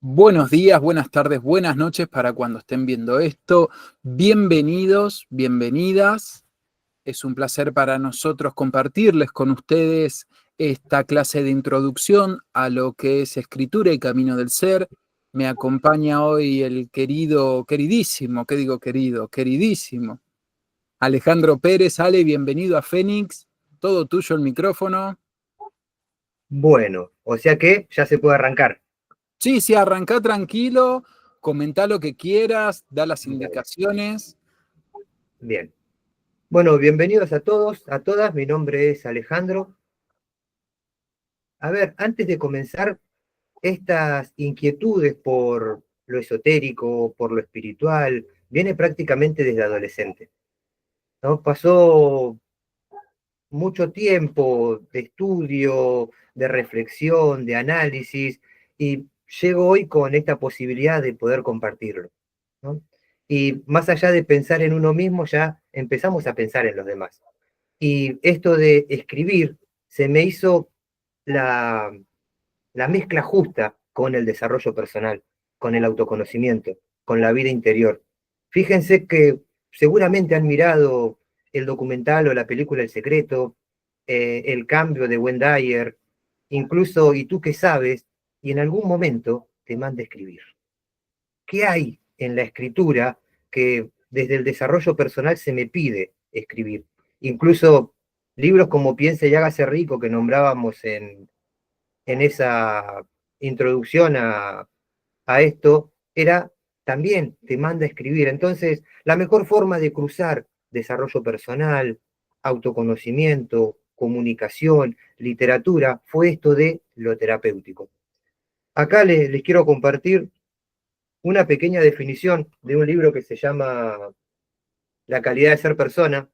Buenos días, buenas tardes, buenas noches para cuando estén viendo esto. Bienvenidos, bienvenidas. Es un placer para nosotros compartirles con ustedes esta clase de introducción a lo que es escritura y camino del ser. Me acompaña hoy el queridísimo, ¿qué digo querido? Queridísimo Alejandro Pérez. Ale, bienvenido a Fénix. Todo tuyo el micrófono. Bueno, o sea que ya se puede arrancar. Sí, sí, arrancá tranquilo, comentá lo que quieras, da las Bueno, indicaciones. bien. Bueno, bienvenidos a todos, a todas. Mi nombre es Alejandro. A ver, antes de comenzar, estas inquietudes por lo esotérico, por lo espiritual, viene prácticamente desde adolescente, ¿no? Pasó mucho tiempo de estudio, de reflexión, de análisis, y llego hoy con esta posibilidad de poder compartirlo, ¿no? Y más allá de pensar en uno mismo, ya empezamos a pensar en los demás. Y esto de escribir se me hizo la, la mezcla justa con el desarrollo personal, con el autoconocimiento, con la vida interior. Fíjense que seguramente han mirado el documental o la película El Secreto, El Cambio de Wayne Dyer, incluso ¿Y tú qué sabes? Y en algún momento te manda a escribir. ¿Qué hay en la escritura que desde el desarrollo personal se me pide escribir? Incluso libros como Piense y hágase rico que nombrábamos en esa introducción a esto, era también te manda a escribir. Entonces, la mejor forma de cruzar desarrollo personal, autoconocimiento, comunicación, literatura, fue esto de lo terapéutico. Acá les quiero compartir una pequeña definición de un libro que se llama La calidad de ser persona,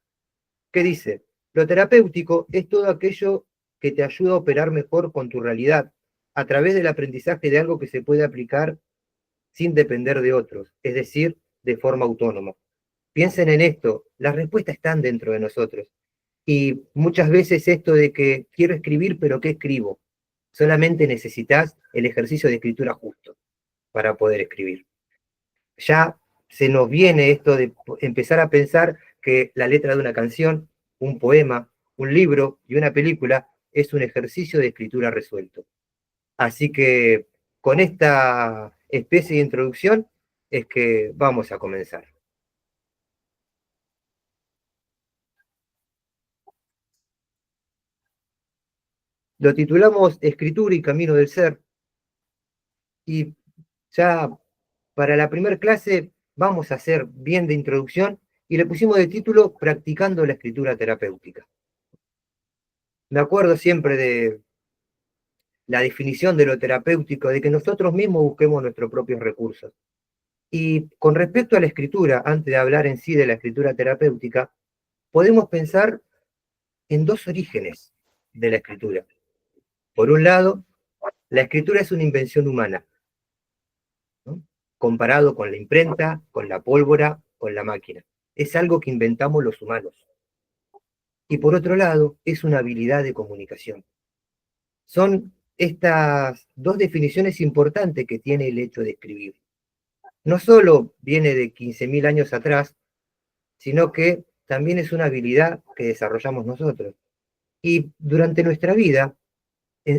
que dice, lo terapéutico es todo aquello que te ayuda a operar mejor con tu realidad, a través del aprendizaje de algo que se puede aplicar sin depender de otros, es decir, de forma autónoma. Piensen en esto, las respuestas están dentro de nosotros. Y muchas veces esto de que quiero escribir, pero ¿qué escribo? Solamente necesitas el ejercicio de escritura justo para poder escribir. Ya se nos viene esto de empezar a pensar que la letra de una canción, un poema, un libro y una película es un ejercicio de escritura resuelto. Así que con esta especie de introducción es que vamos a comenzar. Lo titulamos Escritura y Camino del Ser, y ya para la primera clase vamos a hacer bien de introducción y le pusimos de título Practicando la escritura terapéutica. Me acuerdo siempre de la definición de lo terapéutico, de que nosotros mismos busquemos nuestros propios recursos. Y con respecto a la escritura, antes de hablar en sí de la escritura terapéutica, podemos pensar en dos orígenes de la escritura. Por un lado, la escritura es una invención humana, ¿no? Comparado con la imprenta, con la pólvora, con la máquina. Es algo que inventamos los humanos. Y por otro lado, es una habilidad de comunicación. Son estas dos definiciones importantes que tiene el hecho de escribir. No solo viene de 15.000 años atrás, sino que también es una habilidad que desarrollamos nosotros. Y durante nuestra vida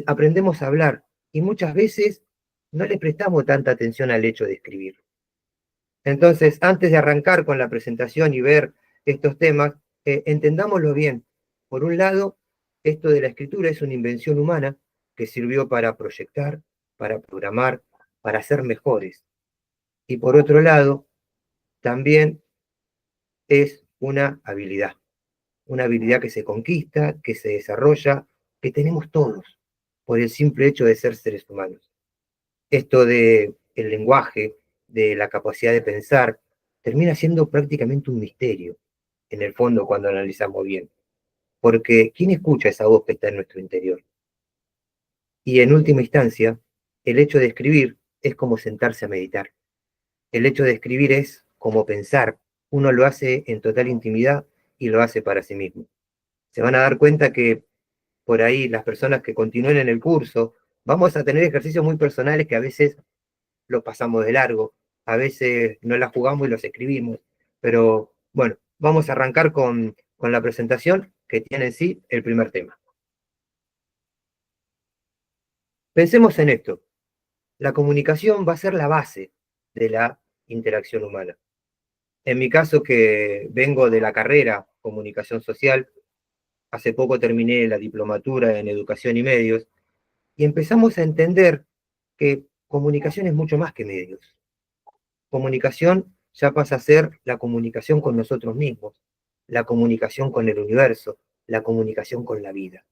aprendemos a hablar y muchas veces no le prestamos tanta atención al hecho de escribir. Entonces, antes de arrancar con la presentación y ver estos temas, entendámoslo bien. Por un lado, esto de la escritura es una invención humana que sirvió para proyectar, para programar, para ser mejores. Y por otro lado, también es una habilidad que se conquista, que se desarrolla, que tenemos todos por el simple hecho de ser seres humanos. Esto de el lenguaje, de la capacidad de pensar, termina siendo prácticamente un misterio, en el fondo, cuando analizamos bien. Porque ¿quién escucha esa voz que está en nuestro interior? Y en última instancia, el hecho de escribir es como sentarse a meditar. El hecho de escribir es como pensar. Uno lo hace en total intimidad y lo hace para sí mismo. Se van a dar cuenta que por ahí las personas que continúen en el curso, vamos a tener ejercicios muy personales que a veces lo pasamos de largo, a veces no la jugamos y los escribimos, pero bueno, vamos a arrancar con la presentación que tiene en sí el primer tema. Pensemos en esto, la comunicación va a ser la base de la interacción humana. En mi caso, que vengo de la carrera Comunicación Social, hace poco terminé la diplomatura en Educación y Medios, y empezamos a entender que comunicación es mucho más que medios. Comunicación ya pasa a ser la comunicación con nosotros mismos, la comunicación con el universo, la comunicación con la vida.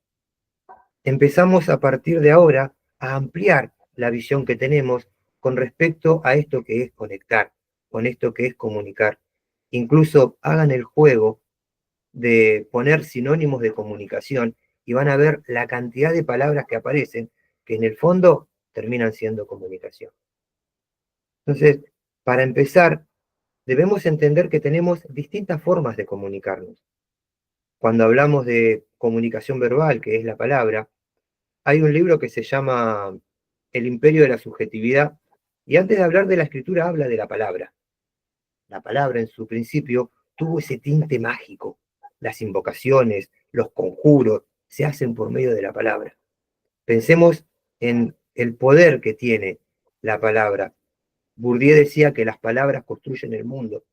Empezamos a partir de ahora a ampliar la visión que tenemos con respecto a esto que es conectar, con esto que es comunicar. Incluso hagan el juego de poner sinónimos de comunicación y van a ver la cantidad de palabras que aparecen que en el fondo terminan siendo comunicación. Entonces, para empezar, debemos entender que tenemos distintas formas de comunicarnos. Cuando hablamos de comunicación verbal, que es la palabra, hay un libro que se llama El imperio de la subjetividad, y antes de hablar de la escritura habla de la palabra. La palabra en su principio tuvo ese tinte mágico. Las invocaciones, los conjuros, se hacen por medio de la palabra. Pensemos en el poder que tiene la palabra. Bourdieu decía que las palabras construyen el mundo.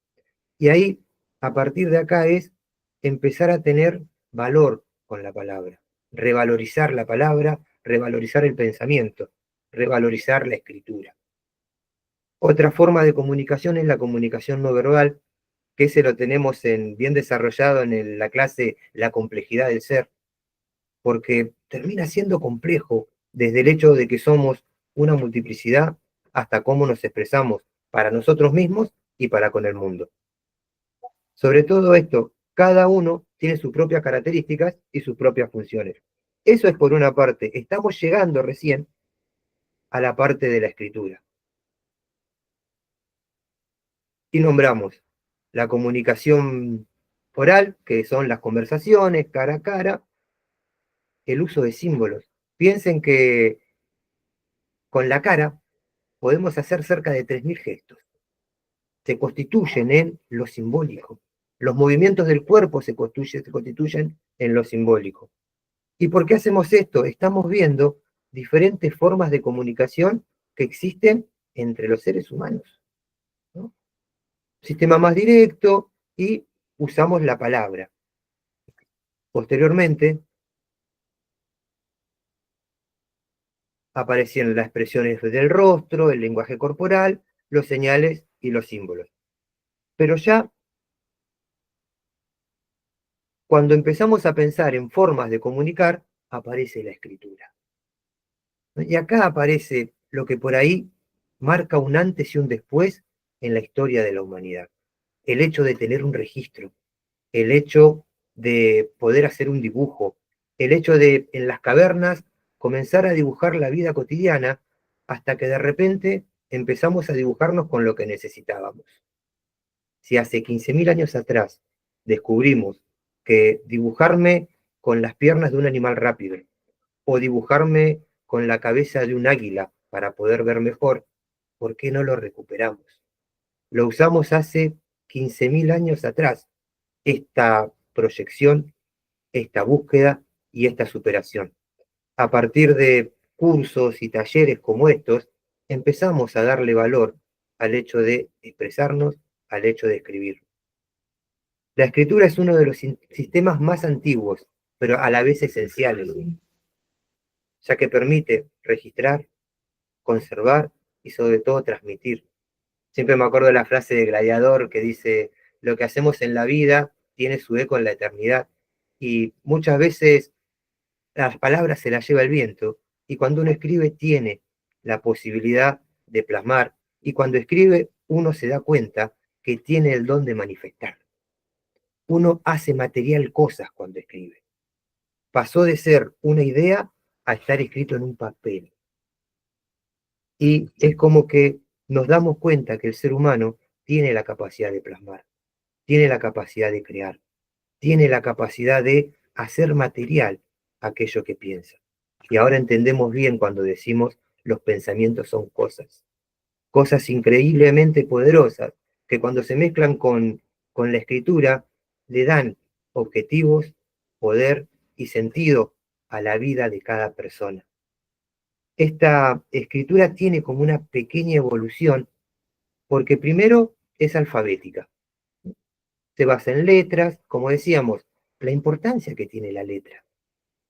Y ahí, a partir de acá, es empezar a tener valor con la palabra, revalorizar la palabra, revalorizar el pensamiento, revalorizar la escritura. Otra forma de comunicación es la comunicación no verbal, que ese lo tenemos bien desarrollado en la clase La complejidad del ser, porque termina siendo complejo desde el hecho de que somos una multiplicidad hasta cómo nos expresamos para nosotros mismos y para con el mundo. Sobre todo esto, cada uno tiene sus propias características y sus propias funciones. Eso es por una parte. Estamos llegando recién a la parte de la escritura. Y nombramos la comunicación oral, que son las conversaciones cara a cara, el uso de símbolos. Piensen que con la cara podemos hacer cerca de 3.000 gestos. Se constituyen en lo simbólico. Los movimientos del cuerpo se constituyen en lo simbólico. ¿Y por qué hacemos esto? Estamos viendo diferentes formas de comunicación que existen entre los seres humanos, ¿no? Sistema más directo y usamos la palabra. Posteriormente, aparecieron las expresiones del rostro, el lenguaje corporal, los señales y los símbolos. Pero ya cuando empezamos a pensar en formas de comunicar, aparece la escritura. Y acá aparece lo que por ahí marca un antes y un después en la historia de la humanidad. El hecho de tener un registro, el hecho de poder hacer un dibujo, el hecho de en las cavernas comenzar a dibujar la vida cotidiana hasta que de repente empezamos a dibujarnos con lo que necesitábamos. Si hace 15.000 años atrás descubrimos que dibujarme con las piernas de un animal rápido o dibujarme con la cabeza de un águila para poder ver mejor, ¿por qué no lo recuperamos? Lo usamos hace 15.000 años atrás, esta proyección, esta búsqueda y esta superación. A partir de cursos y talleres como estos, empezamos a darle valor al hecho de expresarnos, al hecho de escribir. La escritura es uno de los sistemas más antiguos, pero a la vez esenciales, ya que permite registrar, conservar y sobre todo transmitir. Siempre me acuerdo de la frase de Gladiador que dice, lo que hacemos en la vida tiene su eco en la eternidad. Y muchas veces las palabras se las lleva el viento y cuando uno escribe tiene la posibilidad de plasmar y cuando escribe uno se da cuenta que tiene el don de manifestar. Uno hace material cosas cuando escribe. Pasó de ser una idea a estar escrito en un papel. Y es como que nos damos cuenta que el ser humano tiene la capacidad de plasmar, tiene la capacidad de crear, tiene la capacidad de hacer material aquello que piensa. Y ahora entendemos bien cuando decimos los pensamientos son cosas. cosas increíblemente poderosas, que cuando se mezclan con la escritura, le dan objetivos, poder y sentido a la vida de cada persona. Esta escritura tiene como una pequeña evolución, porque primero es alfabética, se basa en letras, como decíamos, la importancia que tiene la letra.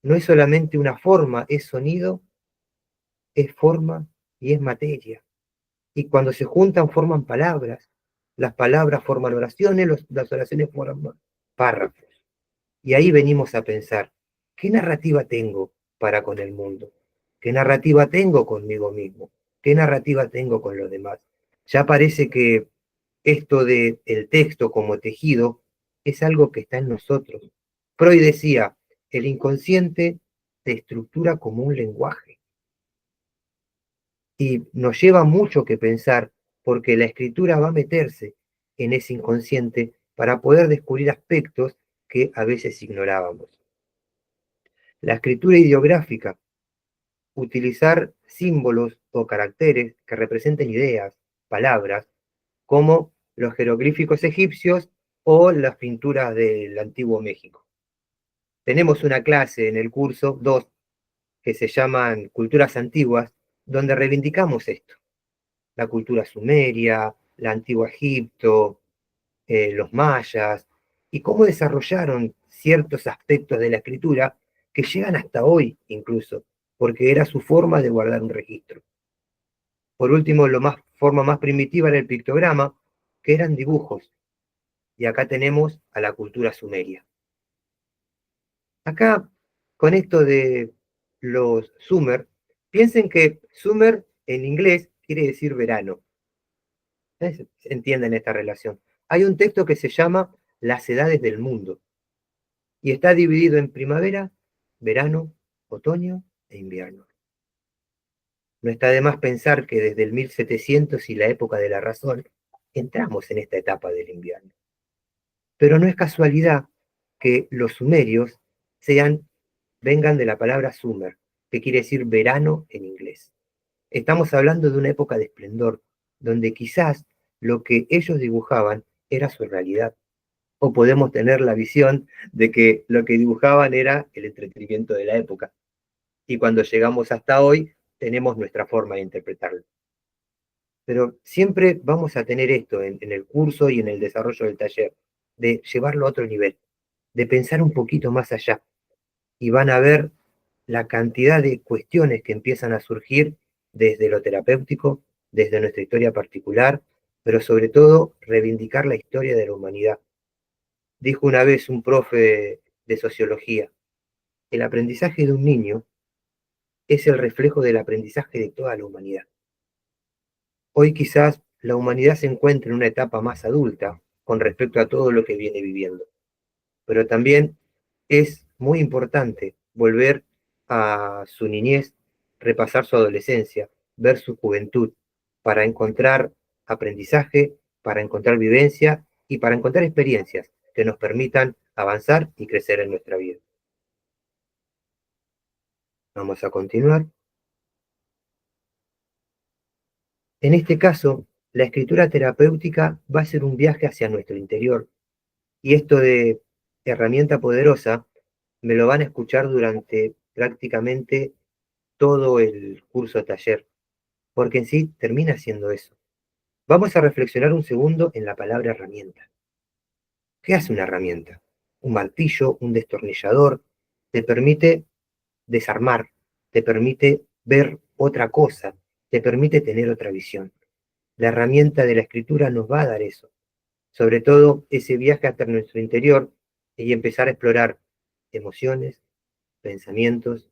No es solamente una forma, es sonido, es forma y es materia. Y cuando se juntan forman palabras, las palabras forman oraciones, las oraciones forman párrafos. Y ahí venimos a pensar, ¿qué narrativa tengo para con el mundo? ¿Qué narrativa tengo conmigo mismo? ¿Qué narrativa tengo con los demás? Ya parece que esto de el texto como tejido es algo que está en nosotros. Freud decía, el inconsciente se estructura como un lenguaje. Y nos lleva mucho que pensar, porque la escritura va a meterse en ese inconsciente para poder descubrir aspectos que a veces ignorábamos. La escritura ideográfica, utilizar símbolos o caracteres que representen ideas, palabras, como los jeroglíficos egipcios o las pinturas del antiguo México. Tenemos una clase en el curso 2 que se llaman Culturas Antiguas, donde reivindicamos esto. La cultura sumeria, la antigua Egipto, los mayas, y cómo desarrollaron ciertos aspectos de la escritura que llegan hasta hoy incluso, porque era su forma de guardar un registro. Por último, forma más primitiva era el pictograma, que eran dibujos, y acá tenemos a la cultura sumeria. Acá, con esto de los Sumer, piensen que Sumer en inglés quiere decir verano. Entienden esta relación. Hay un texto que se llama Las Edades del Mundo y está dividido en primavera, verano, otoño e invierno. No está de más pensar que desde el 1700 y la época de la razón entramos en esta etapa del invierno. Pero no es casualidad que los sumerios vengan de la palabra sumer, que quiere decir verano en inglés. Estamos hablando de una época de esplendor, donde quizás lo que ellos dibujaban era su realidad. O podemos tener la visión de que lo que dibujaban era el entretenimiento de la época. Y cuando llegamos hasta hoy, tenemos nuestra forma de interpretarlo. Pero siempre vamos a tener esto en el curso y en el desarrollo del taller, de llevarlo a otro nivel, de pensar un poquito más allá. Y van a ver la cantidad de cuestiones que empiezan a surgir desde lo terapéutico, desde nuestra historia particular, pero sobre todo reivindicar la historia de la humanidad. Dijo una vez un profe de sociología, el aprendizaje de un niño es el reflejo del aprendizaje de toda la humanidad. Hoy quizás la humanidad se encuentra en una etapa más adulta con respecto a todo lo que viene viviendo, pero también es muy importante volver a su niñez, repasar su adolescencia, ver su juventud, para encontrar aprendizaje, para encontrar vivencia y para encontrar experiencias que nos permitan avanzar y crecer en nuestra vida. Vamos a continuar. En este caso, la escritura terapéutica va a ser un viaje hacia nuestro interior. Y esto de herramienta poderosa me lo van a escuchar durante prácticamente todo el curso taller, porque en sí termina siendo eso. Vamos a reflexionar un segundo en la palabra herramienta. ¿Qué hace una herramienta? Un martillo, un destornillador, te permite desarmar, te permite ver otra cosa, te permite tener otra visión. La herramienta de la escritura nos va a dar eso, sobre todo ese viaje hasta nuestro interior y empezar a explorar emociones, pensamientos,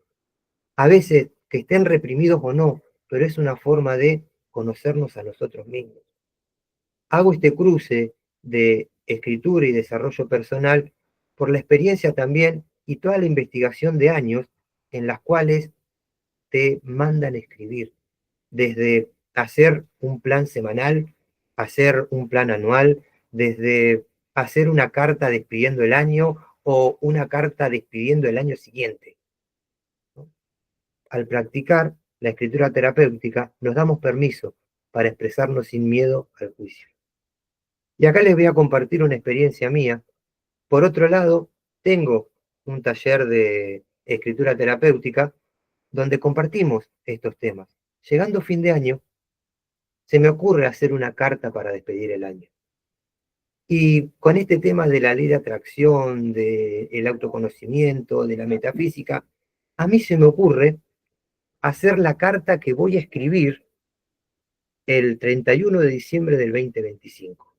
a veces que estén reprimidos o no, pero es una forma de conocernos a nosotros mismos. Hago este cruce de escritura y desarrollo personal por la experiencia también y toda la investigación de años en las cuales te mandan escribir, desde hacer un plan semanal, hacer un plan anual, desde hacer una carta despidiendo el año o una carta despidiendo el año siguiente. Al practicar la escritura terapéutica, nos damos permiso para expresarnos sin miedo al juicio. Y acá les voy a compartir una experiencia mía. Por otro lado, tengo un taller de escritura terapéutica donde compartimos estos temas. Llegando fin de año, se me ocurre hacer una carta para despedir el año. Y con este tema de la ley de atracción, del autoconocimiento, de la metafísica, a mí se me ocurre hacer la carta que voy a escribir el 31 de diciembre del 2025.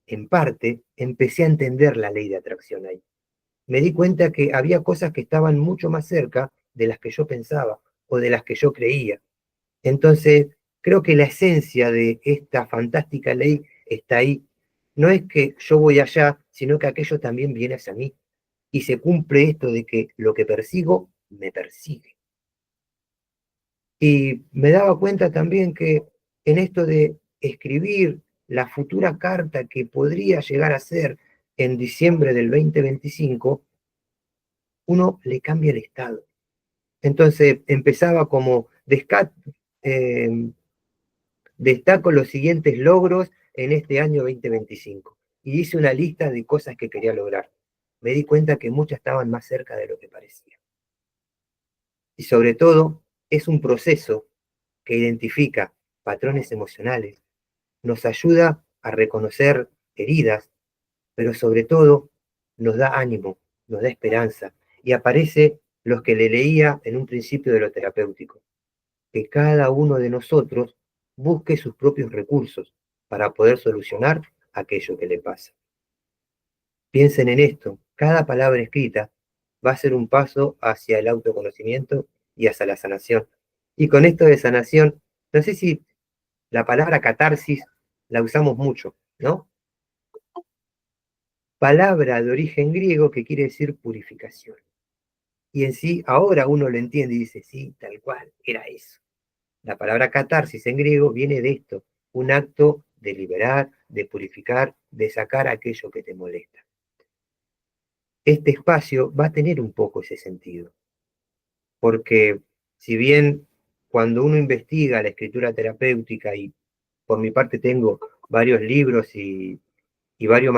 En parte, empecé a entender la ley de atracción ahí. Me di cuenta que había cosas que estaban mucho más cerca de las que yo pensaba o de las que yo creía. Entonces, creo que la esencia de esta fantástica ley está ahí. No es que yo voy allá, sino que aquello también viene hacia mí. Y se cumple esto de que lo que persigo, me persigue. Y me daba cuenta también que en esto de escribir la futura carta que podría llegar a ser en diciembre del 2025, uno le cambia el estado. Entonces empezaba como destaco los siguientes logros en este año 2025. Y hice una lista de cosas que quería lograr. Me di cuenta que muchas estaban más cerca de lo que parecía. Y sobre todo, es un proceso que identifica patrones emocionales, nos ayuda a reconocer heridas, pero sobre todo nos da ánimo, nos da esperanza. Y aparece los que le leía en un principio de lo terapéutico, que cada uno de nosotros busque sus propios recursos para poder solucionar aquello que le pasa. Piensen en esto, cada palabra escrita va a ser un paso hacia el autoconocimiento y hacia la sanación. Y con esto de sanación, no sé si la palabra catarsis la usamos mucho, ¿no? Palabra de origen griego que quiere decir purificación. Y en sí, ahora uno lo entiende y dice, sí, tal cual, era eso. La palabra catarsis en griego viene de esto, un acto de liberar, de purificar, de sacar aquello que te molesta. Este espacio va a tener un poco ese sentido, porque si bien cuando uno investiga la escritura terapéutica, y por mi parte tengo varios libros y varios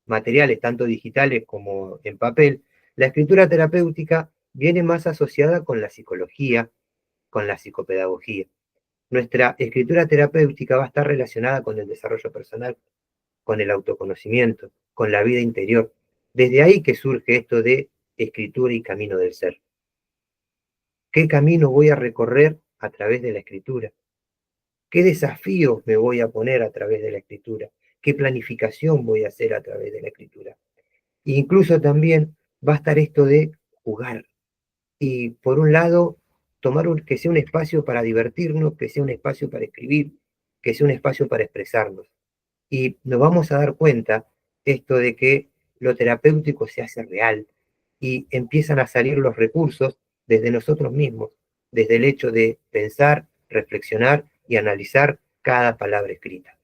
materiales, tanto digitales como en papel, la escritura terapéutica viene más asociada con la psicología, con la psicopedagogía. Nuestra escritura terapéutica va a estar relacionada con el desarrollo personal, con el autoconocimiento, con la vida interior. Desde ahí que surge esto de escritura y camino del ser. ¿Qué camino voy a recorrer a través de la escritura? ¿Qué desafíos me voy a poner a través de la escritura? ¿Qué planificación voy a hacer a través de la escritura? E incluso también va a estar esto de jugar. Y por un lado, que sea un espacio para divertirnos, que sea un espacio para escribir, que sea un espacio para expresarnos. Y nos vamos a dar cuenta esto de que lo terapéutico se hace real y empiezan a salir los recursos desde nosotros mismos, desde el hecho de pensar, reflexionar y analizar cada palabra escrita.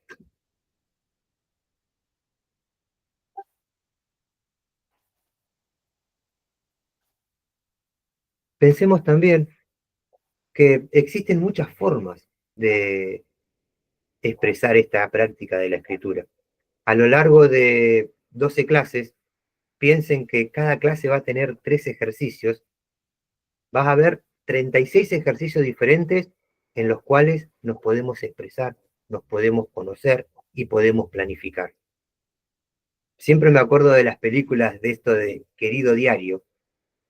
Pensemos también que existen muchas formas de expresar esta práctica de la escritura. A lo largo de 12 clases, piensen que cada clase va a tener 3 ejercicios. Vas a ver 36 ejercicios diferentes en los cuales nos podemos expresar, nos podemos conocer y podemos planificar. Siempre me acuerdo de las películas de esto de Querido Diario,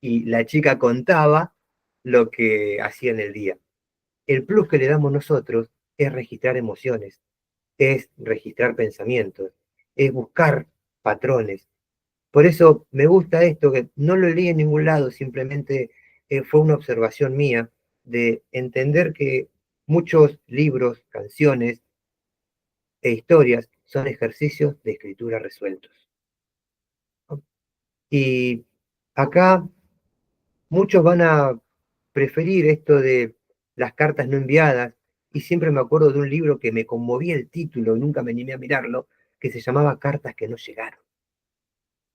y la chica contaba lo que hacía en el día. El plus que le damos nosotros es registrar emociones, es registrar pensamientos, es buscar patrones. Por eso me gusta esto, que no lo leí en ningún lado, simplemente fue una observación mía de entender que muchos libros, canciones e historias son ejercicios de escritura resueltos. Y acá muchos van a preferir esto de las cartas no enviadas, y siempre me acuerdo de un libro que me conmovía el título, nunca me animé a mirarlo, que se llamaba Cartas que no llegaron.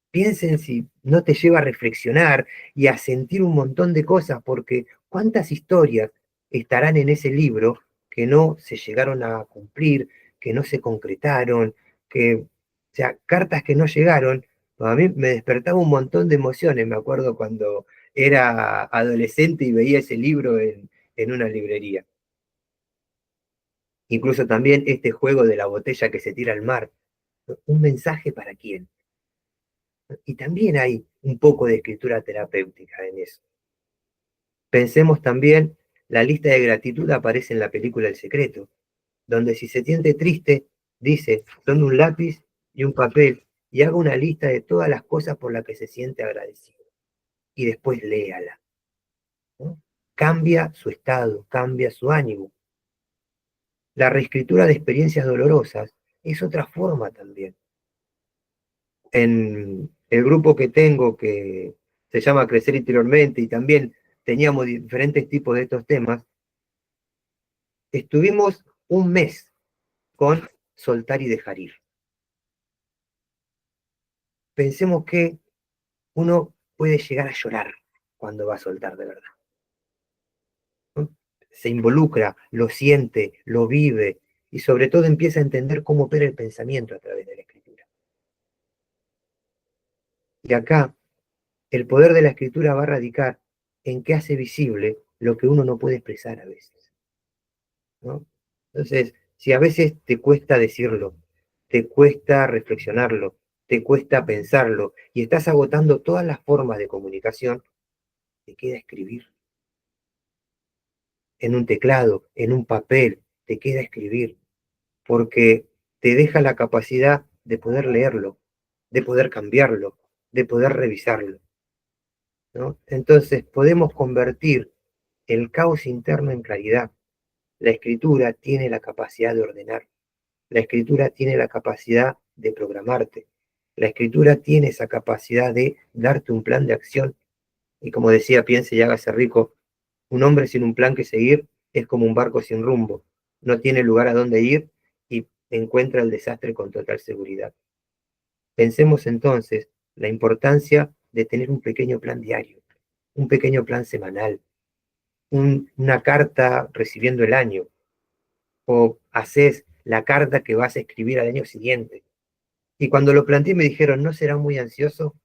Piensen si no te lleva a reflexionar y a sentir un montón de cosas, porque cuántas historias estarán en ese libro que no se llegaron a cumplir, que no se concretaron, o sea, cartas que no llegaron. A mí me despertaba un montón de emociones, me acuerdo cuando era adolescente y veía ese libro en una librería. Incluso también este juego de la botella que se tira al mar. ¿Un mensaje para quién? Y también hay un poco de escritura terapéutica en eso. Pensemos también, la lista de gratitud aparece en la película El Secreto, donde si se siente triste, dice, tome un lápiz y un papel y haga una lista de todas las cosas por las que se siente agradecido. Y después léala, ¿no? Cambia su estado, cambia su ánimo. La reescritura de experiencias dolorosas es otra forma también. En el grupo que tengo, que se llama Crecer Interiormente, y también teníamos diferentes tipos de estos temas, estuvimos un mes con soltar y dejar ir. Pensemos que uno puede llegar a llorar cuando va a soltar de verdad, ¿no? Se involucra, lo siente, lo vive y sobre todo empieza a entender cómo opera el pensamiento a través de la escritura. Y acá el poder de la escritura va a radicar en que hace visible lo que uno no puede expresar a veces, ¿no? Entonces, si a veces te cuesta decirlo, te cuesta reflexionarlo, te cuesta pensarlo y estás agotando todas las formas de comunicación, te queda escribir. En un teclado, en un papel, te queda escribir, porque te deja la capacidad de poder leerlo, de poder cambiarlo, de poder revisarlo, ¿no? Entonces podemos convertir el caos interno en claridad. La escritura tiene la capacidad de ordenar, la escritura tiene la capacidad de programarte, la escritura tiene esa capacidad de darte un plan de acción. Y como decía, piense y hágase rico, un hombre sin un plan que seguir es como un barco sin rumbo. No tiene lugar a dónde ir y encuentra el desastre con total seguridad. Pensemos entonces la importancia de tener un pequeño plan diario, un pequeño plan semanal, una carta recibiendo el año, o haces la carta que vas a escribir al año siguiente. Y cuando lo planteé me dijeron, no será muy ansioso,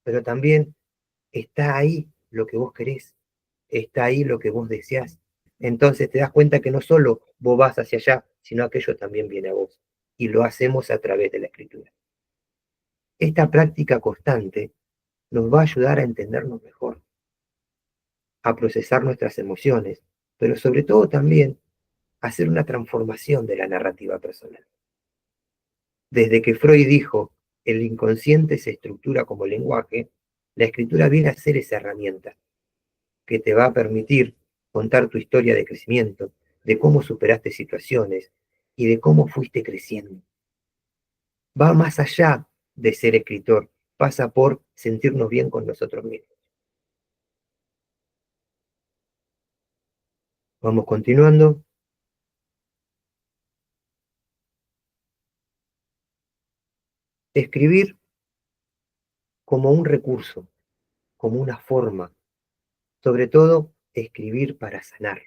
pero también está ahí lo que vos querés, está ahí lo que vos deseás. Entonces te das cuenta que no solo vos vas hacia allá, sino aquello también viene a vos. Y lo hacemos a través de la escritura. Esta práctica constante nos va a ayudar a entendernos mejor, a procesar nuestras emociones, pero sobre todo también a hacer una transformación de la narrativa personal. Desde que Freud dijo, el inconsciente se estructura como lenguaje, la escritura viene a ser esa herramienta que te va a permitir contar tu historia de crecimiento, de cómo superaste situaciones y de cómo fuiste creciendo. Va más allá de ser escritor, pasa por sentirnos bien con nosotros mismos. Vamos continuando. Escribir como un recurso, como una forma, sobre todo escribir para sanar.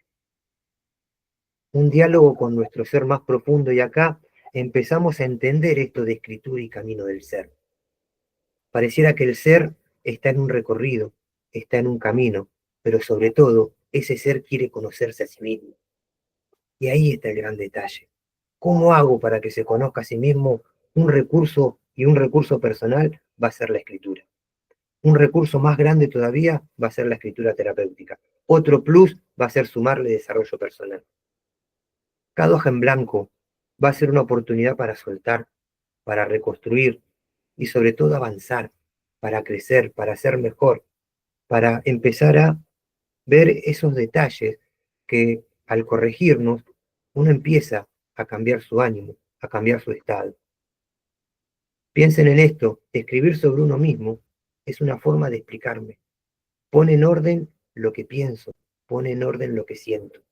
Un diálogo con nuestro ser más profundo y acá empezamos a entender esto de escritura y camino del ser. Pareciera que el ser está en un recorrido, está en un camino, pero sobre todo ese ser quiere conocerse a sí mismo. Y ahí está el gran detalle. ¿Cómo hago para que se conozca a sí mismo? Un recurso y un recurso personal va a ser la escritura. Un recurso más grande todavía va a ser la escritura terapéutica. Otro plus va a ser sumarle desarrollo personal. Cada hoja en blanco va a ser una oportunidad para soltar, para reconstruir y sobre todo avanzar, para crecer, para ser mejor, para empezar a ver esos detalles que al corregirnos uno empieza a cambiar su ánimo, a cambiar su estado. Piensen en esto, escribir sobre uno mismo es una forma de explicarme. Pone en orden lo que pienso, pone en orden lo que siento.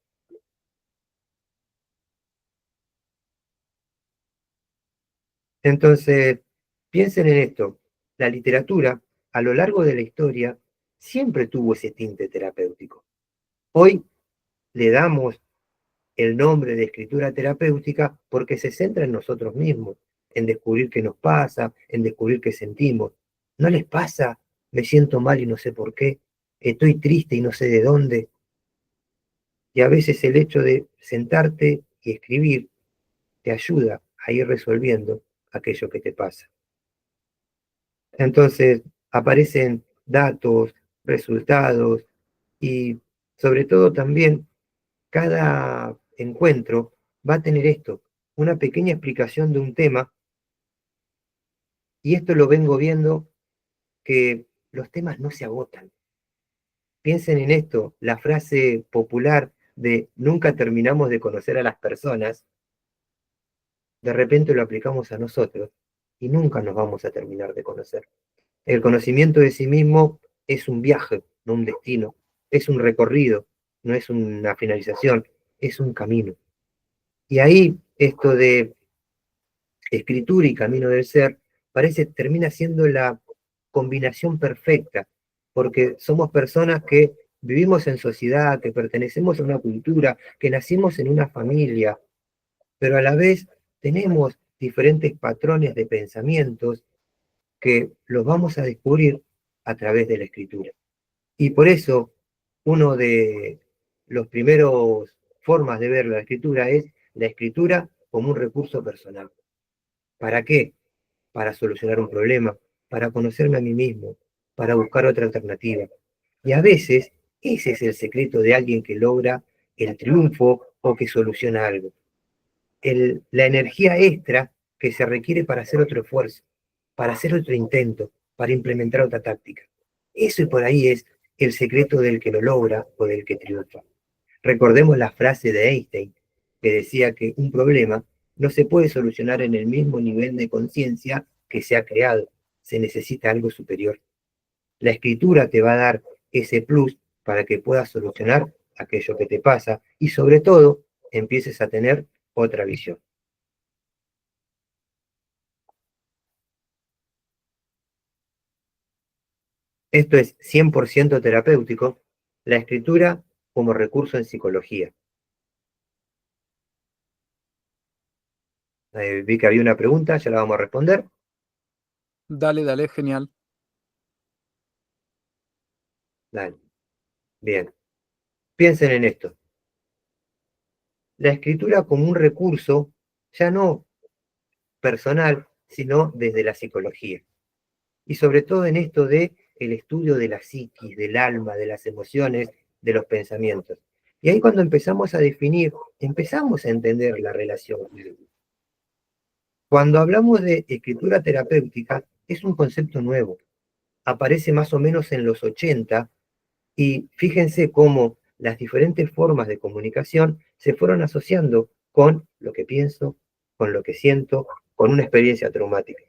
Entonces, piensen en esto. La literatura, a lo largo de la historia, siempre tuvo ese tinte terapéutico. Hoy le damos el nombre de escritura terapéutica porque se centra en nosotros mismos, en descubrir qué nos pasa, en descubrir qué sentimos. ¿No les pasa? Me siento mal y no sé por qué. Estoy triste y no sé de dónde. Y a veces el hecho de sentarte y escribir te ayuda a ir resolviendo aquello que te pasa. Entonces aparecen datos, resultados y sobre todo también cada encuentro va a tener esto, una pequeña explicación de un tema, y esto lo vengo viendo que los temas no se agotan. Piensen en esto, la frase popular de nunca terminamos de conocer a las personas, de repente lo aplicamos a nosotros y nunca nos vamos a terminar de conocer. El conocimiento de sí mismo es un viaje, no un destino, es un recorrido, no es una finalización, es un camino. Y ahí esto de escritura y camino del ser termina siendo la combinación perfecta, porque somos personas que vivimos en sociedad, que pertenecemos a una cultura, que nacimos en una familia, pero a la vez tenemos diferentes patrones de pensamientos que los vamos a descubrir a través de la escritura. Y por eso, uno de los primeros formas de ver la escritura es la escritura como un recurso personal. ¿Para qué? Para solucionar un problema, para conocerme a mí mismo, para buscar otra alternativa. Y a veces ese es el secreto de alguien que logra el triunfo o que soluciona algo. La energía extra que se requiere para hacer otro esfuerzo, para hacer otro intento, para implementar otra táctica. Eso y por ahí es el secreto del que lo logra o del que triunfa. Recordemos la frase de Einstein, que decía que un problema no se puede solucionar en el mismo nivel de conciencia que se ha creado. Se necesita algo superior. La escritura te va a dar ese plus para que puedas solucionar aquello que te pasa y sobre todo empieces a tener otra visión. Esto es 100% terapéutico, la escritura como recurso en psicología. Vi que había una pregunta, ya la vamos a responder. Dale, dale, genial. Dale. Bien. Piensen en esto. La escritura como un recurso, ya no personal, sino desde la psicología. Y sobre todo en esto de el estudio de la psiquis, del alma, de las emociones, de los pensamientos. Y ahí cuando empezamos a definir, empezamos a entender la relación. Cuando hablamos de escritura terapéutica, es un concepto nuevo. Aparece más o menos en los 80 y fíjense cómo las diferentes formas de comunicación se fueron asociando con lo que pienso, con lo que siento, con una experiencia traumática.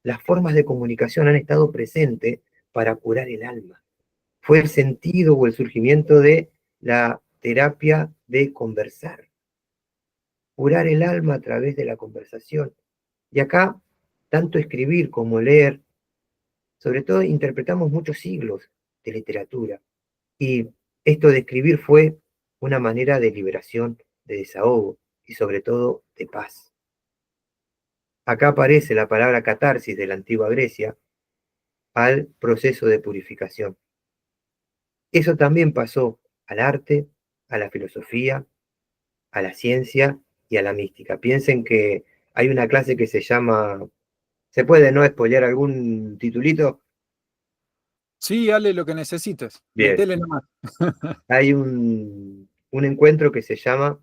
Las formas de comunicación han estado presentes para curar el alma. Fue el sentido o el surgimiento de la terapia de conversar, curar el alma a través de la conversación. Y acá, tanto escribir como leer, sobre todo interpretamos muchos siglos de literatura. Y esto de escribir fue una manera de liberación, de desahogo y sobre todo de paz. Acá aparece la palabra catarsis de la antigua Grecia al proceso de purificación. Eso también pasó al arte, a la filosofía, a la ciencia y a la mística. Piensen que hay una clase que se llama, ¿se puede no spoilear algún titulito? Sí, dale lo que necesites. Bien, Metele nomás. hay un encuentro que se llama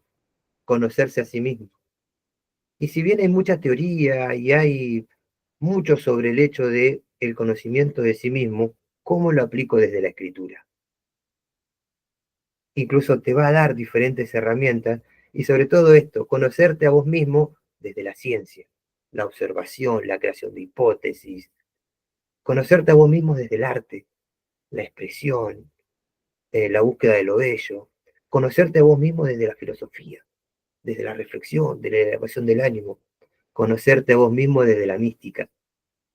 conocerse a sí mismo. Y si bien hay mucha teoría y hay mucho sobre el hecho de el conocimiento de sí mismo, ¿cómo lo aplico desde la escritura? Incluso te va a dar diferentes herramientas y sobre todo esto, conocerte a vos mismo desde la ciencia, la observación, la creación de hipótesis, conocerte a vos mismo desde el arte, la expresión, la búsqueda de lo bello, conocerte a vos mismo desde la filosofía, desde la reflexión, de la elevación del ánimo, conocerte a vos mismo desde la mística,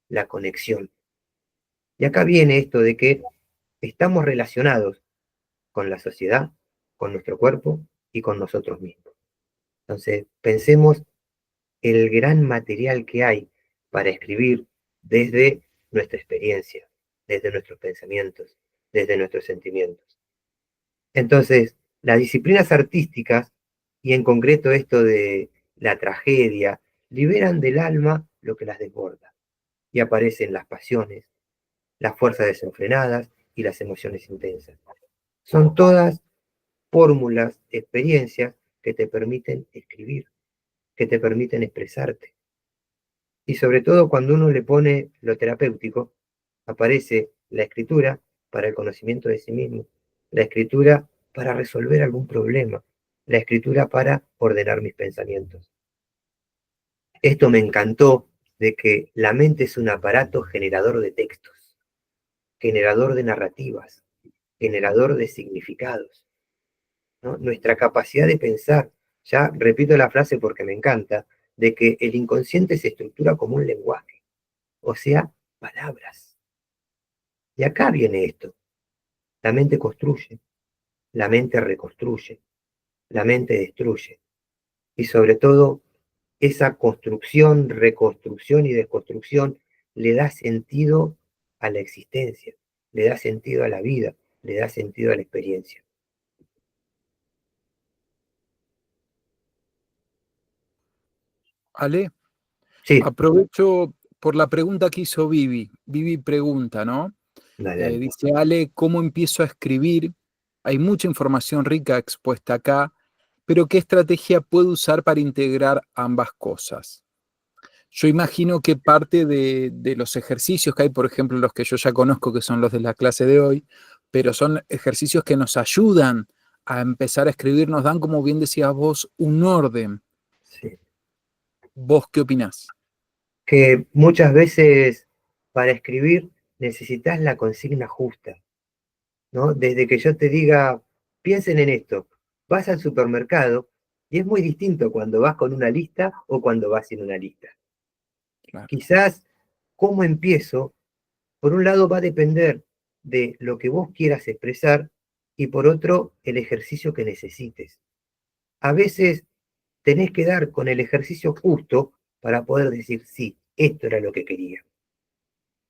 la conexión. Y acá viene esto de que estamos relacionados con la sociedad, con nuestro cuerpo, y con nosotros mismos. Entonces, pensemos el gran material que hay para escribir desde nuestra experiencia, desde nuestros pensamientos, desde nuestros sentimientos. Entonces, las disciplinas artísticas, y en concreto esto de la tragedia, liberan del alma lo que las desborda, y aparecen las pasiones, las fuerzas desenfrenadas y las emociones intensas. Son todas fórmulas, experiencias que te permiten escribir, que te permiten expresarte. Y sobre todo cuando uno le pone lo terapéutico, aparece la escritura para el conocimiento de sí mismo, la escritura para resolver algún problema, la escritura para ordenar mis pensamientos. Esto me encantó de que la mente es un aparato generador de textos, generador de narrativas, generador de significados, ¿no? Nuestra capacidad de pensar, ya repito la frase porque me encanta, de que el inconsciente se estructura como un lenguaje, o sea, palabras. Y acá viene esto. La mente construye, la mente reconstruye, la mente destruye. Y sobre todo, esa construcción, reconstrucción y desconstrucción le da sentido a la existencia, le da sentido a la vida, le da sentido a la experiencia. Ale, Sí, aprovecho por la pregunta que hizo Vivi. Vivi pregunta, ¿no? dale, dale. Dice, Ale, ¿cómo empiezo a escribir? Hay mucha información rica expuesta acá, pero ¿qué estrategia puedo usar para integrar ambas cosas? Yo imagino que parte de los ejercicios que hay, por ejemplo, los que yo ya conozco, que son los de la clase de hoy, pero son ejercicios que nos ayudan a empezar a escribir, nos dan, como bien decías vos, un orden. Sí. ¿Vos qué opinás? Que muchas veces para escribir necesitas la consigna justa, ¿no? Desde que yo te diga, piensen en esto, vas al supermercado y es muy distinto cuando vas con una lista o cuando vas sin una lista. Claro. Quizás cómo empiezo, por un lado va a depender de lo que vos quieras expresar y por otro el ejercicio que necesites. A veces tenés que dar con el ejercicio justo para poder decir, sí, esto era lo que quería.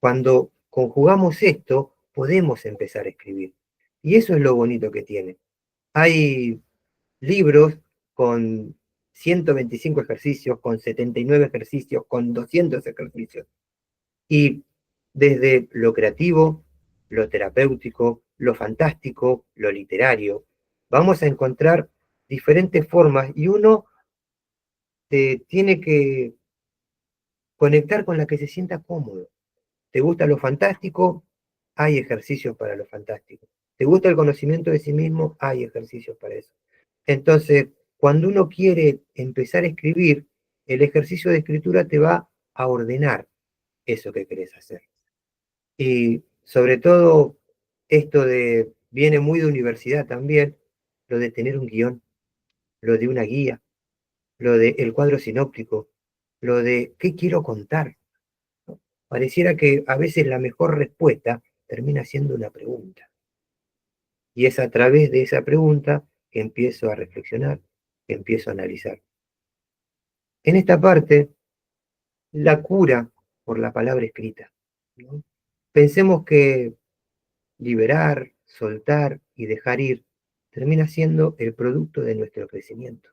Cuando conjugamos esto, podemos empezar a escribir. Y eso es lo bonito que tiene. Hay libros con 125 ejercicios, con 79 ejercicios, con 200 ejercicios. Y desde lo creativo, lo terapéutico, lo fantástico, lo literario, vamos a encontrar diferentes formas y uno tiene que conectar con la que se sienta cómodo. ¿Te gusta lo fantástico? Hay ejercicios para lo fantástico. ¿Te gusta el conocimiento de sí mismo? Hay ejercicios para eso. Entonces, cuando uno quiere empezar a escribir, el ejercicio de escritura te va a ordenar eso que querés hacer. Y sobre todo, esto viene muy de universidad también, lo de tener un guión, lo de una guía, lo de el cuadro sinóptico, lo de qué quiero contar. Pareciera que a veces la mejor respuesta termina siendo una pregunta. Y es a través de esa pregunta que empiezo a reflexionar, que empiezo a analizar. En esta parte, la cura por la palabra escrita, ¿no? Pensemos que liberar, soltar y dejar ir termina siendo el producto de nuestro crecimiento.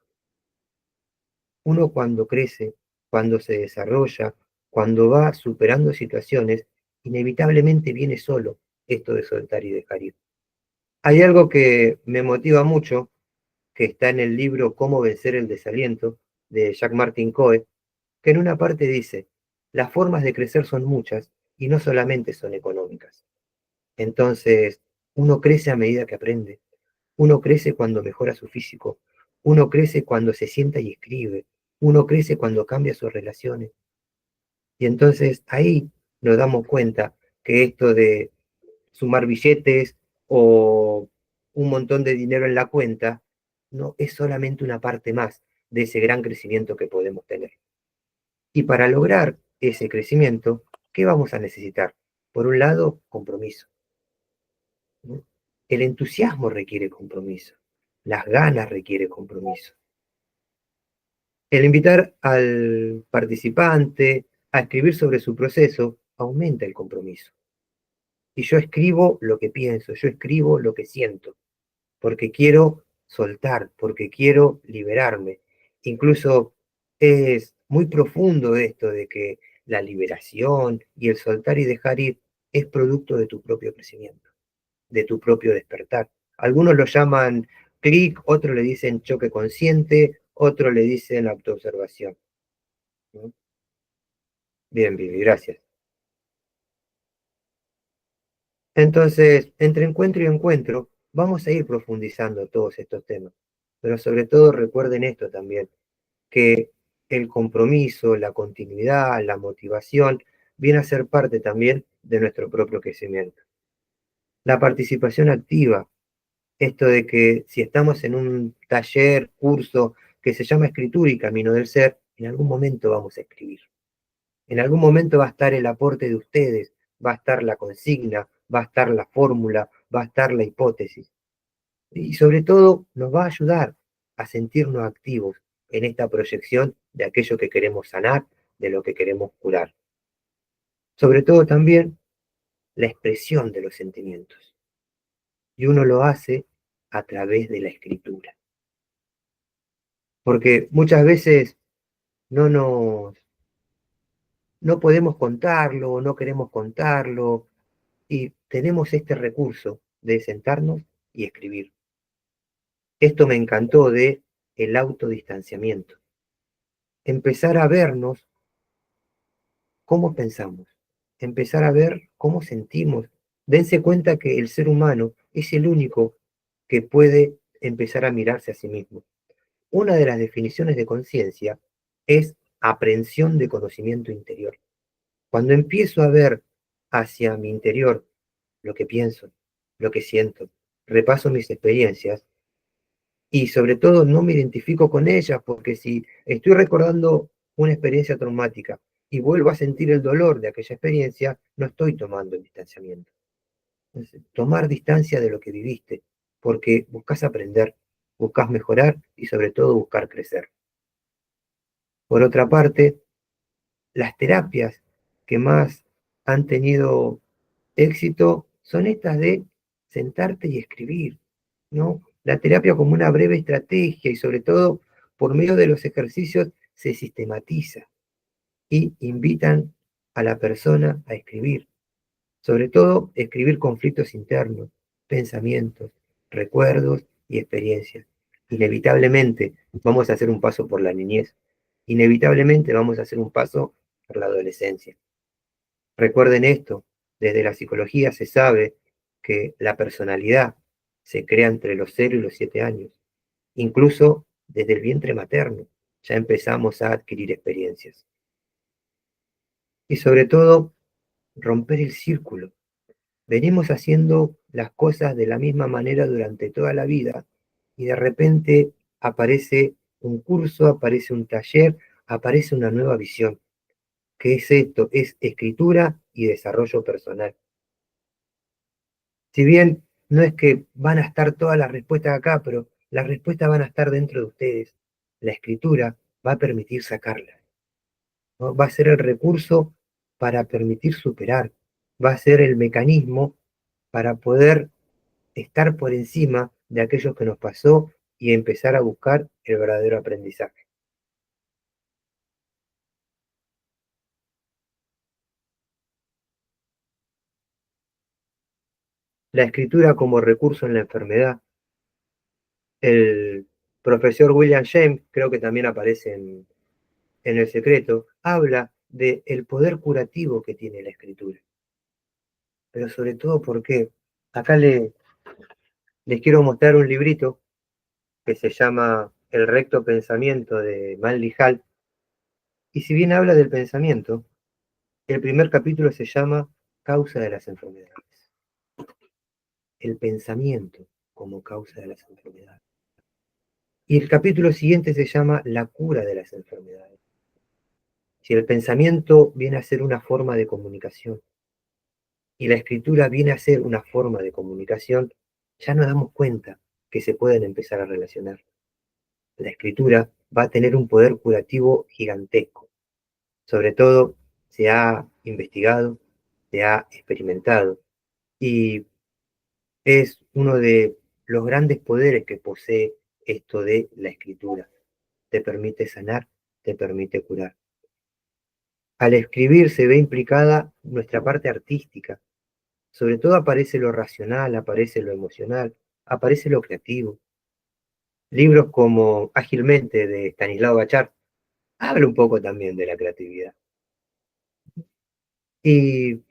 Uno cuando crece, cuando se desarrolla, cuando va superando situaciones, inevitablemente viene solo esto de soltar y dejar ir. Hay algo que me motiva mucho, que está en el libro Cómo vencer el desaliento, de Jack Martin Coe, que en una parte dice, las formas de crecer son muchas y no solamente son económicas. Entonces, uno crece a medida que aprende, uno crece cuando mejora su físico, uno crece cuando se sienta y escribe, uno crece cuando cambia sus relaciones. Y entonces ahí nos damos cuenta que esto de sumar billetes o un montón de dinero en la cuenta no es solamente una parte más de ese gran crecimiento que podemos tener. Y para lograr ese crecimiento, ¿qué vamos a necesitar? Por un lado, compromiso, ¿no? El entusiasmo requiere compromiso. las ganas requiere compromiso. El invitar al participante a escribir sobre su proceso aumenta el compromiso. Y yo escribo lo que pienso, yo escribo lo que siento, porque quiero soltar, porque quiero liberarme. Incluso es muy profundo esto de que la liberación y el soltar y dejar ir es producto de tu propio crecimiento, de tu propio despertar. Algunos lo llaman clic, otros le dicen choque consciente, otros le dicen autoobservación, ¿no? Bien, Vivi, gracias. Entonces, entre encuentro y encuentro, vamos a ir profundizando todos estos temas. Pero sobre todo recuerden esto también, que el compromiso, la continuidad, la motivación, viene a ser parte también de nuestro propio crecimiento. La participación activa, esto de que si estamos en un taller, curso que se llama Escritura y Camino del Ser, en algún momento vamos a escribir. En algún momento va a estar el aporte de ustedes, va a estar la consigna, va a estar la fórmula, va a estar la hipótesis. Y sobre todo nos va a ayudar a sentirnos activos en esta proyección de aquello que queremos sanar, de lo que queremos curar. Sobre todo también la expresión de los sentimientos. Y uno lo hace a través de la escritura. Porque muchas veces no nos no podemos contarlo, no queremos contarlo, y tenemos este recurso de sentarnos y escribir. Esto me encantó de el autodistanciamiento. Empezar a vernos cómo pensamos, empezar a ver cómo sentimos. Dense cuenta que el ser humano es el único que puede empezar a mirarse a sí mismo. Una de las definiciones de conciencia es aprehensión de conocimiento interior. Cuando empiezo a ver hacia mi interior lo que pienso, lo que siento, repaso mis experiencias y sobre todo no me identifico con ellas, porque si estoy recordando una experiencia traumática y vuelvo a sentir el dolor de aquella experiencia, no estoy tomando el distanciamiento. Entonces, tomar distancia de lo que viviste, porque buscas aprender, buscas mejorar y sobre todo buscar crecer. Por otra parte, las terapias que más han tenido éxito son estas de sentarte y escribir, ¿no? La terapia como una breve estrategia y sobre todo por medio de los ejercicios se sistematiza y invitan a la persona a escribir, sobre todo escribir conflictos internos, pensamientos, recuerdos y experiencias. Inevitablemente vamos a hacer un paso por la niñez, inevitablemente vamos a hacer un paso por la adolescencia. Recuerden esto, desde la psicología se sabe que la personalidad se crea entre los 0 y los 7 años. Incluso desde el vientre materno ya empezamos a adquirir experiencias. Y sobre todo, romper el círculo. Venimos haciendo las cosas de la misma manera durante toda la vida y de repente aparece un curso, aparece un taller, aparece una nueva visión. ¿Qué es esto? Es escritura y desarrollo personal. Si bien no es que van a estar todas las respuestas acá, pero las respuestas van a estar dentro de ustedes. La escritura va a permitir sacarlas, ¿no? Va a ser el recurso para permitir superar, va a ser el mecanismo para poder estar por encima de aquello que nos pasó y empezar a buscar el verdadero aprendizaje. La escritura como recurso en la enfermedad. El profesor William James, creo que también aparece en El Secreto, habla del poder curativo que tiene la escritura. Pero sobre todo porque acá les quiero mostrar un librito que se llama El recto pensamiento de Manly Hall. Y si bien habla del pensamiento, el primer capítulo se llama Causa de las enfermedades. El pensamiento como causa de las enfermedades. Y el capítulo siguiente se llama La cura de las enfermedades. Si el pensamiento viene a ser una forma de comunicación y la escritura viene a ser una forma de comunicación, ya nos damos cuenta que se pueden empezar a relacionar. La escritura va a tener un poder curativo gigantesco. Sobre todo se ha investigado, se ha experimentado y es uno de los grandes poderes que posee esto de la escritura. Te permite sanar, te permite curar. Al escribir se ve implicada nuestra parte artística. Sobre todo aparece lo racional, aparece lo emocional, aparece lo creativo. Libros como Ágilmente de Stanislao Bachar habla un poco también de la creatividad. Y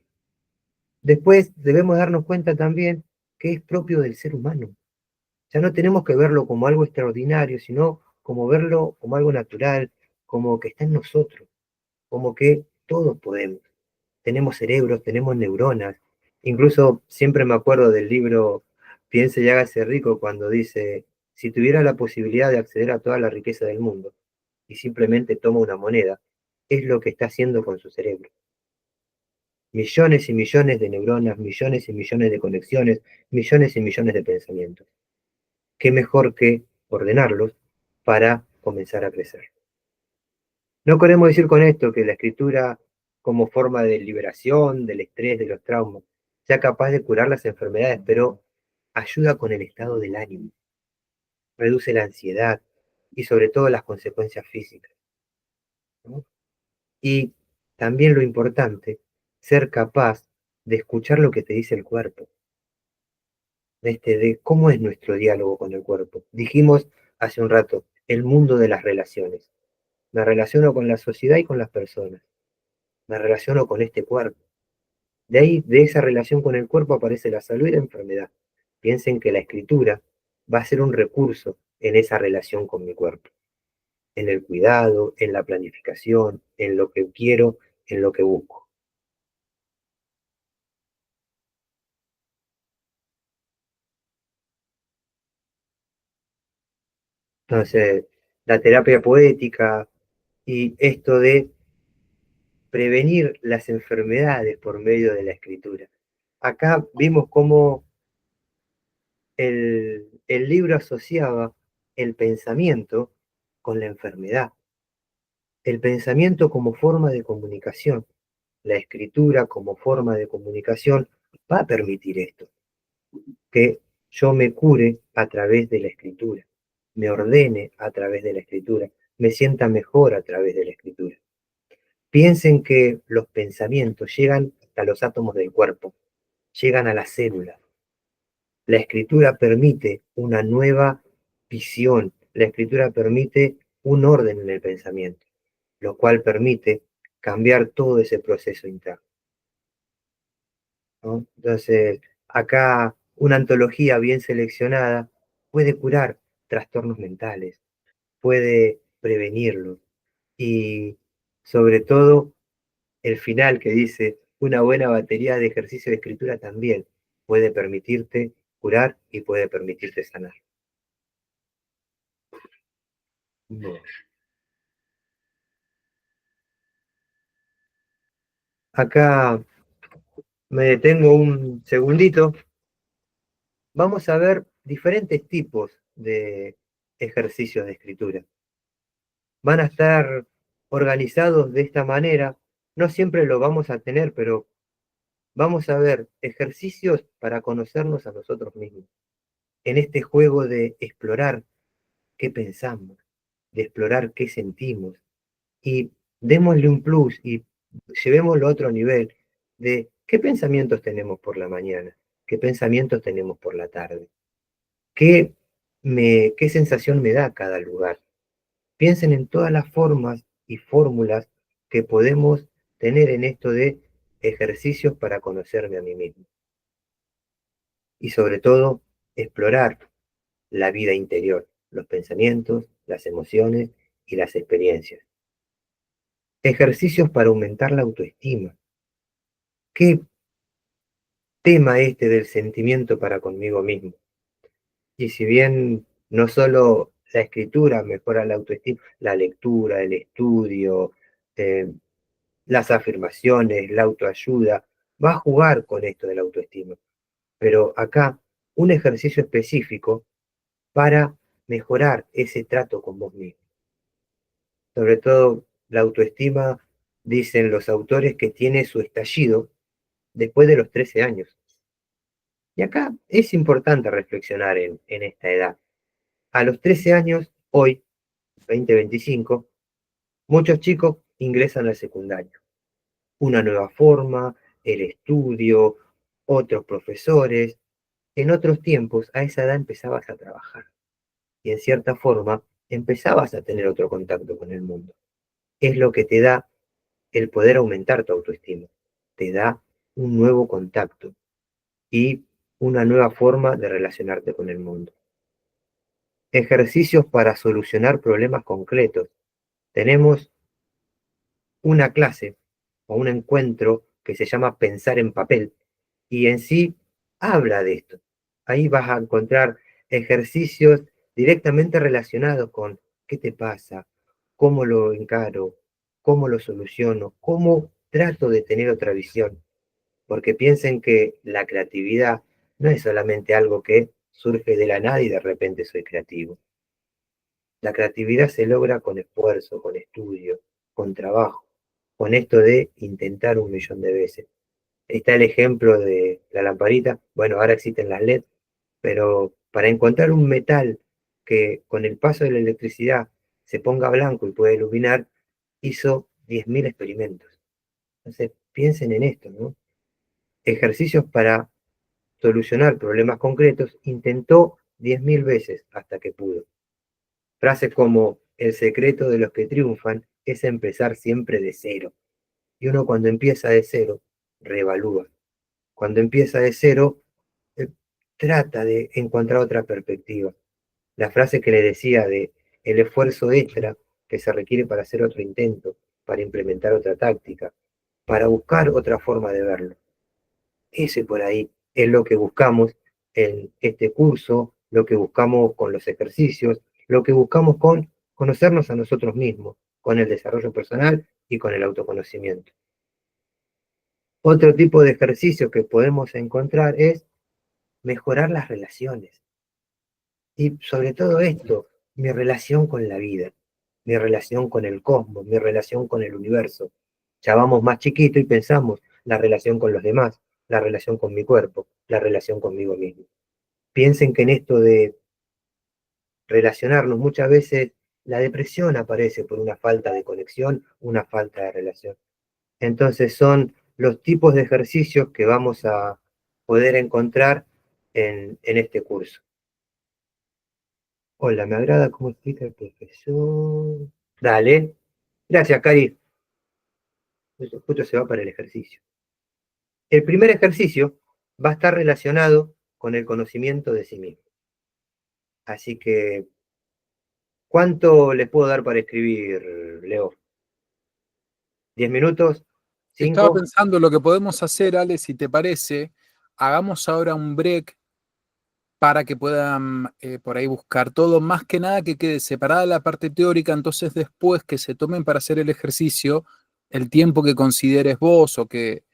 después debemos darnos cuenta también que es propio del ser humano. Ya no tenemos que verlo como algo extraordinario, sino como verlo como algo natural, como que está en nosotros, como que todos podemos. Tenemos cerebros, tenemos neuronas. Incluso siempre me acuerdo del libro Piense y hágase rico cuando dice, si tuviera la posibilidad de acceder a toda la riqueza del mundo y simplemente toma una moneda, es lo que está haciendo con su cerebro. Millones y millones de neuronas, millones y millones de conexiones, millones y millones de pensamientos. ¿Qué mejor que ordenarlos para comenzar a crecer? No queremos decir con esto que la escritura, como forma de liberación del estrés, de los traumas, sea capaz de curar las enfermedades, pero ayuda con el estado del ánimo, reduce la ansiedad y sobre todo las consecuencias físicas, ¿no? Y también lo importante, ser capaz de escuchar lo que te dice el cuerpo, de cómo es nuestro diálogo con el cuerpo. Dijimos hace un rato, el mundo de las relaciones. Me relaciono con la sociedad y con las personas. Me relaciono con este cuerpo. De ahí, de esa relación con el cuerpo aparece la salud y la enfermedad. Piensen que la escritura va a ser un recurso en esa relación con mi cuerpo, en el cuidado, en la planificación, en lo que quiero, en lo que busco. Entonces, la terapia poética y esto de prevenir las enfermedades por medio de la escritura. Acá vimos cómo el libro asociaba el pensamiento con la enfermedad, el pensamiento como forma de comunicación, la escritura como forma de comunicación va a permitir esto, que yo me cure a través de la escritura, me ordene a través de la escritura, me sienta mejor a través de la escritura. Piensen que los pensamientos llegan hasta los átomos del cuerpo, llegan a las células. La escritura permite una nueva visión, la escritura permite un orden en el pensamiento, lo cual permite cambiar todo ese proceso interno, ¿no? Entonces, acá una antología bien seleccionada puede curar trastornos mentales, puede prevenirlos y sobre todo el final que dice una buena batería de ejercicio de escritura también puede permitirte curar y puede permitirte sanar. Bueno, acá me detengo un segundito. Vamos a ver diferentes tipos de ejercicios de escritura. Van a estar organizados de esta manera. No siempre lo vamos a tener, pero vamos a ver ejercicios para conocernos a nosotros mismos. En este juego de explorar qué pensamos, de explorar qué sentimos, y démosle un plus y llevémoslo a otro nivel de qué pensamientos tenemos por la mañana, qué pensamientos tenemos por la tarde, qué sensación me da cada lugar. Piensen en todas las formas y fórmulas que podemos tener en esto de ejercicios para conocerme a mí mismo. Y sobre todo, explorar la vida interior, los pensamientos, las emociones y las experiencias. Ejercicios para aumentar la autoestima. ¿Qué tema este del sentimiento para conmigo mismo? Y si bien no solo la escritura mejora la autoestima, la lectura, el estudio, eh, las afirmaciones, la autoayuda, va a jugar con esto de la autoestima. Pero acá, un ejercicio específico para mejorar ese trato con vos mismo. Sobre todo la autoestima, dicen los autores, que tiene su estallido después de los 13 años. Y acá es importante reflexionar en esta edad. A los 13 años, hoy, 2025, muchos chicos ingresan al secundario. Una nueva forma, el estudio, otros profesores. En otros tiempos, a esa edad empezabas a trabajar y en cierta forma empezabas a tener otro contacto con el mundo. Es lo que te da el poder aumentar tu autoestima. Te da un nuevo contacto y una nueva forma de relacionarte con el mundo. Ejercicios para solucionar problemas concretos. Tenemos una clase o un encuentro que se llama Pensar en Papel y en sí habla de esto. Ahí vas a encontrar ejercicios directamente relacionados con qué te pasa, cómo lo encaro, cómo lo soluciono, cómo trato de tener otra visión, porque piensen que la creatividad no es solamente algo que surge de la nada y de repente soy creativo. La creatividad se logra con esfuerzo, con estudio, con trabajo, con esto de intentar 1 millón de veces. Está el ejemplo de la lamparita. Bueno, ahora existen las LED, pero para encontrar un metal que con el paso de la electricidad se ponga blanco y pueda iluminar, hizo 10.000 experimentos. Entonces, piensen en esto, ¿no? Ejercicios para solucionar problemas concretos, intentó 10.000 veces hasta que pudo. Frases como el secreto de los que triunfan es empezar siempre de cero. Y uno cuando empieza de cero, reevalúa. Cuando empieza de cero, eh, trata de encontrar otra perspectiva. La frase que le decía de el esfuerzo extra que se requiere para hacer otro intento, para implementar otra táctica, para buscar otra forma de verlo. Ese por ahí es lo que buscamos en este curso, lo que buscamos con los ejercicios, lo que buscamos con conocernos a nosotros mismos, con el desarrollo personal y con el autoconocimiento. Otro tipo de ejercicio que podemos encontrar es mejorar las relaciones. Y sobre todo esto, mi relación con la vida, mi relación con el cosmos, mi relación con el universo. Ya vamos más chiquito y pensamos la relación con los demás, la relación con mi cuerpo, la relación conmigo mismo. Piensen que en esto de relacionarnos muchas veces la depresión aparece por una falta de conexión, una falta de relación. Entonces son los tipos de ejercicios que vamos a poder encontrar en este curso. Hola, me agrada cómo explica el profesor. Dale. Gracias, Cari. Justo se va para el ejercicio. El primer ejercicio va a estar relacionado con el conocimiento de sí mismo. Así que, ¿cuánto les puedo dar para escribir, Leo? ¿10 minutos? Estaba ¿5? pensando lo que podemos hacer, Ale, si te parece, hagamos ahora un break para que puedan por ahí buscar todo, más que nada que quede separada la parte teórica, entonces después que se tomen para hacer el ejercicio, el tiempo que consideres vos o que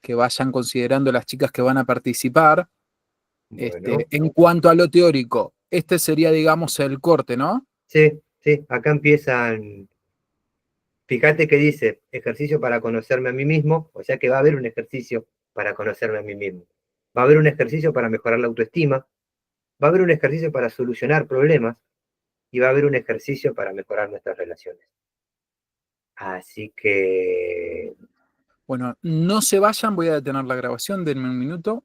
vayan considerando las chicas que van a participar. Bueno, En cuanto a lo teórico, este sería, digamos, el corte, ¿no? sí, sí, acá empiezan. Fíjate que dice ejercicio para conocerme a mí mismo, o sea que va a haber un ejercicio para conocerme a mí mismo. Va a haber un ejercicio para mejorar la autoestima, va a haber un ejercicio para solucionar problemas y va a haber un ejercicio para mejorar nuestras relaciones. Así que, Bueno, no se vayan, voy a detener la grabación, denme un minuto.